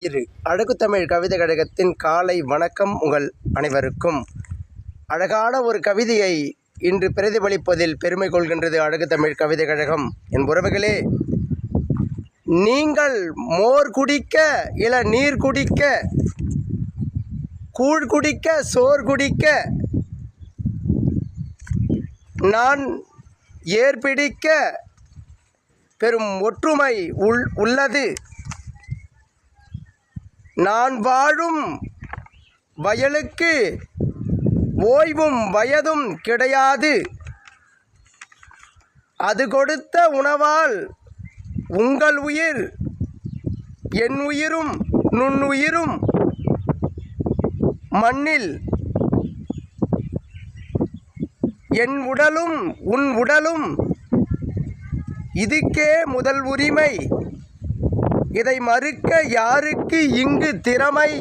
இரு அழகுத்தமிழ் கவிதை கழகத்தின் காலை வணக்கம் உங்கள் அனைவருக்கும். அழகான ஒரு கவிதையை இன்று பிரதிபலிப்பதில் பெருமை கொள்கின்றது அழகுத்தமிழ் கவிதை கழகம். என் உறவுகளே, நீங்கள் மோர் குடிக்க, இள நீர் குடிக்க, கூழ் குடிக்க, சோர் குடிக்க, நான் ஏற்பிடிக்க பெரும் ஒற்றுமை உள்ளது. நான் வாழும் வயலுக்கு ஓய்வும் வயதும் கிடையாது. அது கொடுத்த உணவால் உங்கள் உயிர் என் உயிரும் நுண்ணுயிரும் மண்ணில், என் உடலும் உன் உடலும் இதுக்கே முதல் உரிமை. இதை மறுக்க யாருக்கு இங்கு திறமை?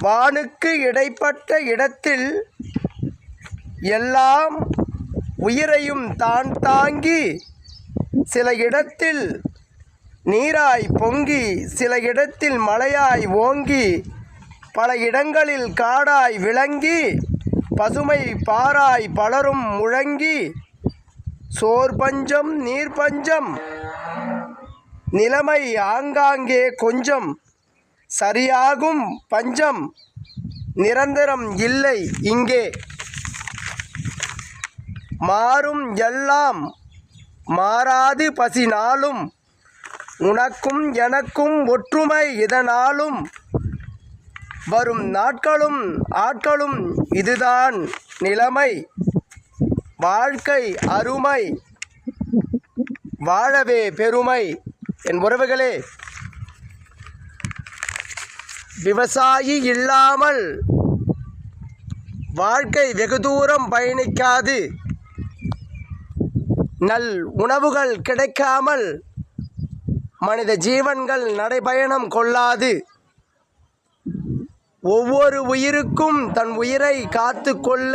வானுக்கு இடைப்பட்ட இடத்தில் எல்லாம் உயிரையும் தான் தாங்கி, சில இடத்தில் நீராய் பொங்கி, சில இடத்தில் மலையாய் ஓங்கி, பல இடங்களில் காடாய் விளங்கி, பசுமை பாராய் பலரும் முழங்கி, சோர் பஞ்சம் நீர் பஞ்சம் நிலைமை ஆங்காங்கே கொஞ்சம், சரியாகும் பஞ்சம் நிரந்தரம் இல்லை இங்கே. மாறும் எல்லாம் மாறாது பசி நாளும், உனக்கும் எனக்கும் ஒற்றுமை இதனாலும், வரும் நாட்களும் ஆட்களும் இதுதான் நிலைமை. வாழ்க்கை அருமை, வாழவே பெருமை. என் உறவுகளே, விவசாயி இல்லாமல் வாழ்க்கை வெகு தூரம் பயணிக்காது. நல் உணவுகள் கிடைக்காமல் மனித ஜீவன்கள் நடைபயணம் கொள்ளாது. ஒவ்வொரு உயிருக்கும் தன் உயிரை காத்து கொள்ள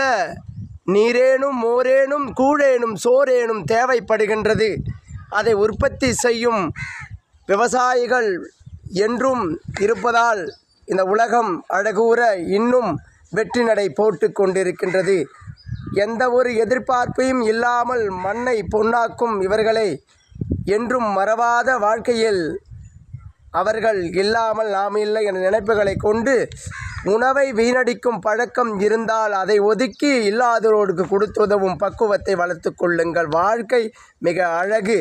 நீரேனும் மோரேனும் கூழேனும் சோரேனும் தேவைப்படுகின்றது. அதை உற்பத்தி செய்யும் விவசாயிகள் என்றும் இருப்பதால் இந்த உலகம் அழகூற இன்னும் வெற்றி நடை போட்டு கொண்டிருக்கின்றது. எந்த ஒரு எதிர்பார்ப்பையும் இல்லாமல் மண்ணை பொன்னாக்கும் இவர்களை என்றும் மறவாத வாழ்க்கையில் அவர்கள் இல்லாமல் நாம் இல்லை என்ற நினைப்புகளை கொண்டு, உணவை வீணடிக்கும் பழக்கம் இருந்தால் அதை ஒதுக்கி இல்லாதவர்களுக்கு கொடுத்து உதவும் பக்குவத்தை வளர்த்து கொள்ளுங்கள். வாழ்க்கை மிக அழகு.